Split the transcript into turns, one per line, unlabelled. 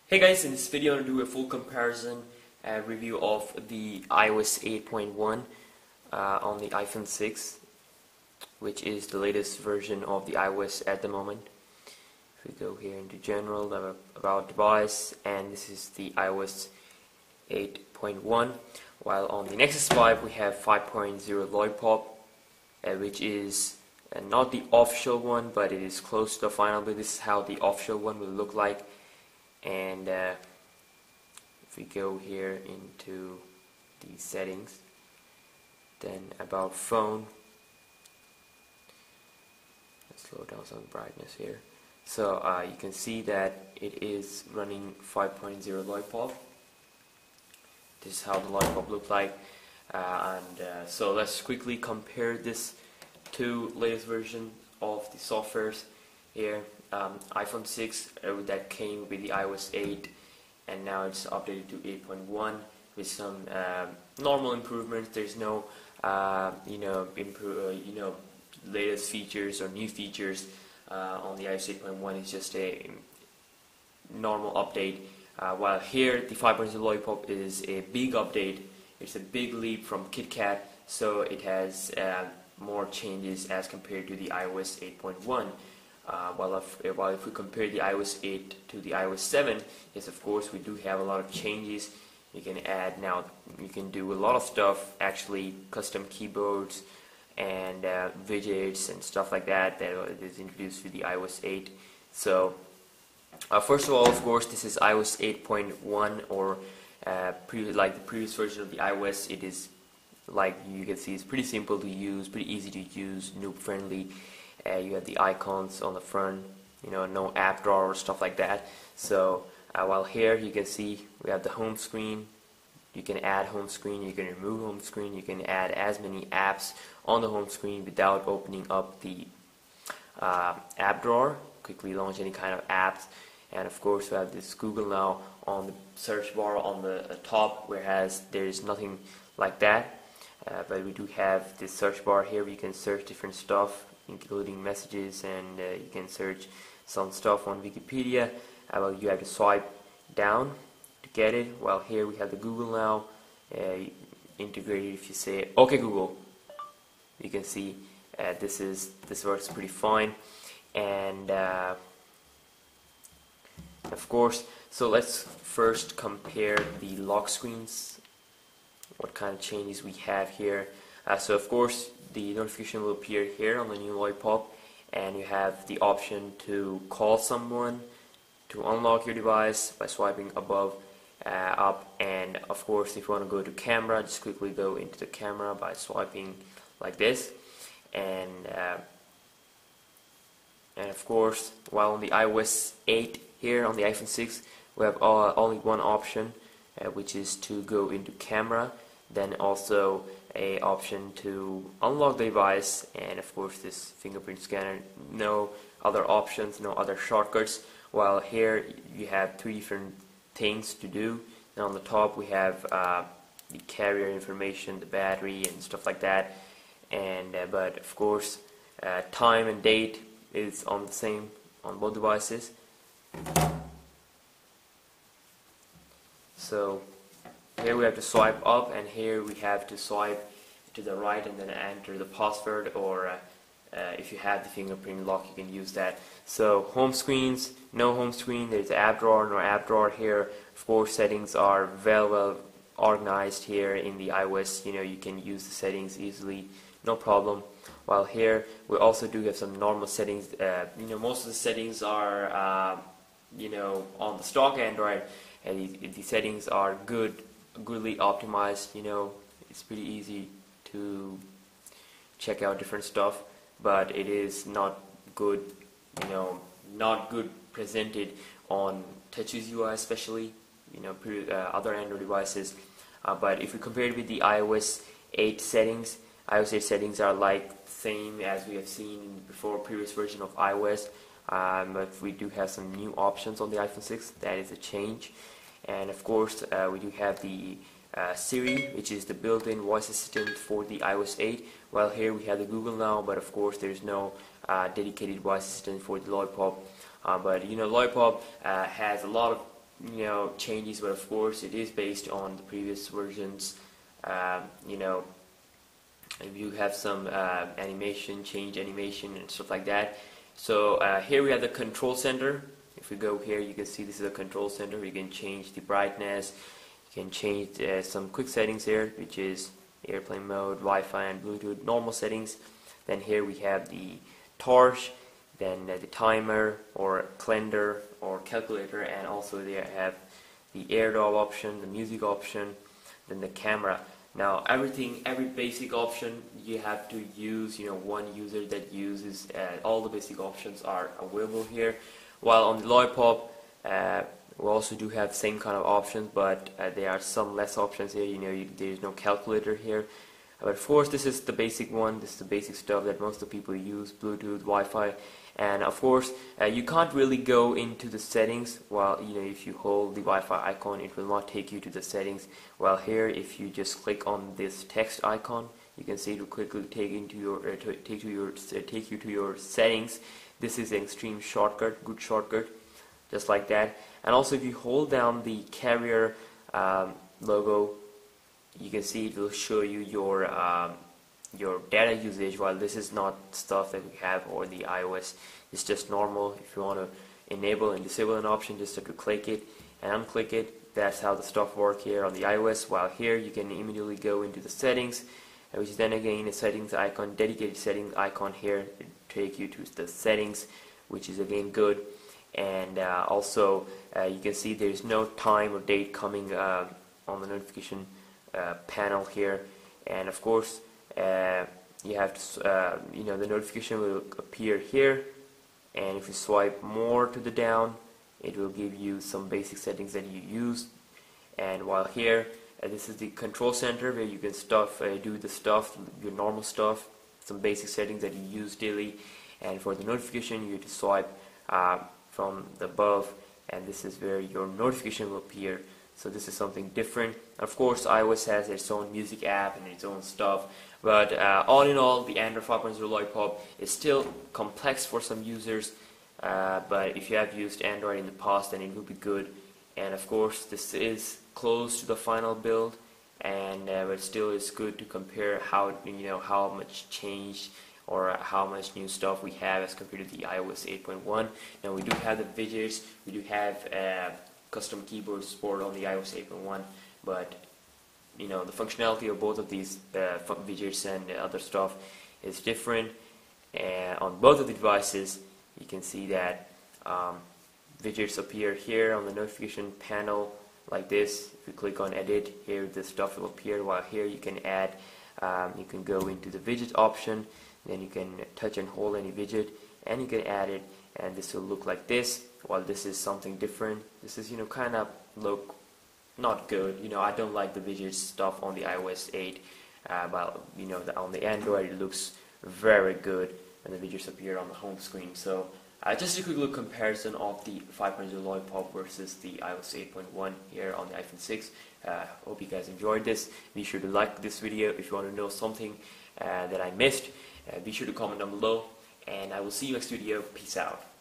Hey guys, in this video I'm going to do a full comparison review of the iOS 8.1 on the iPhone 6, which is the latest version of the iOS at the moment. If we go here into general, about device, and this is the iOS 8.1, while on the Nexus 5 we have 5.0 Lollipop, which is not the official one, but it is close to the final build. This is how the official one will look like. And if we go here into the settings, then about phone, let's slow down some brightness here. So you can see that it is running 5.0 Lollipop. This is how the Lollipop looks like, so let's quickly compare this to latest version of the softwares here. iPhone 6 that came with the iOS 8, and now it's updated to 8.1 with some normal improvements. There's no latest features or new features on the iOS 8.1. It's just a normal update, while here the 5.0 Lollipop is a big update. It's a big leap from KitKat, so it has more changes as compared to the iOS 8.1. While if we compare the iOS 8 to the iOS 7, yes, of course we do have a lot of changes. You can add now, you can do a lot of stuff, actually custom keyboards and widgets and stuff like that is introduced with the iOS 8. So first of all, of course, this is iOS 8.1, or like the previous version of the iOS. It is, like you can see, it's pretty simple to use, pretty easy to use, noob friendly. You have the icons on the front, no app drawer or stuff like that. So while here you can see we have the home screen. You can add home screen, you can remove home screen, you can add as many apps on the home screen without opening up the app drawer. Quickly launch any kind of apps. And of course we have this Google Now on the search bar on the top, whereas there is nothing like that. But we do have this search bar here where you can search different stuff, including messages, and you can search some stuff on Wikipedia. Well, you have to swipe down to get it. While here we have the Google Now integrated. If you say "Okay Google," you can see this works pretty fine. And of course, so let's first compare the lock screens. What kind of changes we have here? So of course, the notification will appear here on the new Lollipop, and you have the option to call someone, to unlock your device by swiping above, up, and of course if you want to go to camera, just quickly go into the camera by swiping like this. And of course, while on the iOS 8 here on the iPhone 6, we have only one option, which is to go into camera. Then also a option to unlock the device, and of course this fingerprint scanner. No other options, no other shortcuts. While here you have three different things to do. Now on the top we have the carrier information, the battery, and stuff like that. And but of course time and date is on the same on both devices. So here we have to swipe up, and here we have to swipe to the right and then enter the password, or if you have the fingerprint lock, you can use that. So home screens, no home screen. There's the app drawer, no app drawer here. Of course, settings are well organized here in the iOS. You can use the settings easily, no problem. While here we also do have some normal settings. Most of the settings are on the stock Android, and the settings are goodly optimized. It's pretty easy to check out different stuff, but it is not good, not good presented on TouchWiz UI, especially other Android devices. But if we compare it with the iOS 8 settings, iOS 8 settings are like the same as we have seen before, previous version of iOS. But we do have some new options on the iPhone 6. That is a change. And of course we do have the Siri, which is the built-in voice assistant for the iOS 8. While here we have the Google Now, but of course there's no dedicated voice assistant for the Lollipop. But Lollipop has a lot of changes, but of course it is based on the previous versions. You know, if you have some animation, change animation and stuff like that. So here we have the control center. If we go here, you can see this is a control center. You can change the brightness, you can change some quick settings here, which is airplane mode, Wi-Fi and Bluetooth, normal settings. Then here we have the torch, then the timer or calendar or calculator, and also they have the AirDrop option, the music option, then the camera. Now every basic option you have to use, one user that uses all the basic options are available here. While on the Lollipop, we also do have same kind of options, but there are some less options here. There is no calculator here. But of course, this is the basic one. This is the basic stuff that most of the people use: Bluetooth, Wi-Fi, and of course, you can't really go into the settings. While if you hold the Wi-Fi icon, it will not take you to the settings. While here, if you just click on this text icon, you can see it will quickly take you to your settings. This is an extreme shortcut, good shortcut, just like that. And also, if you hold down the carrier logo, you can see it will show you your data usage. While this is not stuff that we have over the iOS, it's just normal. If you want to enable and disable an option, just have to click it and unclick it. That's how the stuff works here on the iOS. While here, you can immediately go into the settings, which is then again a settings icon, dedicated settings icon here to take you to the settings, which is again good. And also you can see there is no time or date coming on the notification panel here. And of course you have to the notification will appear here, and if you swipe more to the down, it will give you some basic settings that you use. And while here, this is the control center where you can do the stuff, your normal stuff, some basic settings that you use daily. And for the notification, you have to swipe from the above, and this is where your notification will appear. So this is something different. Of course, iOS has its own music app and its own stuff, but all in all, the Android 5.0 Lollipop is still complex for some users, but if you have used Android in the past, then it will be good. And of course, this is close to the final build, and but still it's good to compare how much change or how much new stuff we have as compared to the iOS 8.1. Now we do have the widgets, we do have custom keyboard support on the iOS 8.1, but the functionality of both of these widgets and other stuff is different. And on both of the devices, you can see that widgets appear here on the notification panel like this. If you click on edit, here this stuff will appear, while here you can add, you can go into the widget option, then you can touch and hold any widget and you can add it, and this will look like this. While this is something different, this is kind of look not good. I don't like the widget stuff on the iOS 8, but on the Android it looks very good when the widgets appear on the home screen. So just a quick look comparison of the 5.0 Lollipop versus the iOS 8.1 here on the iPhone 6. Hope you guys enjoyed this. Be sure to like this video. If you want to know something that I missed, be sure to comment down below, and I will see you next video. Peace out.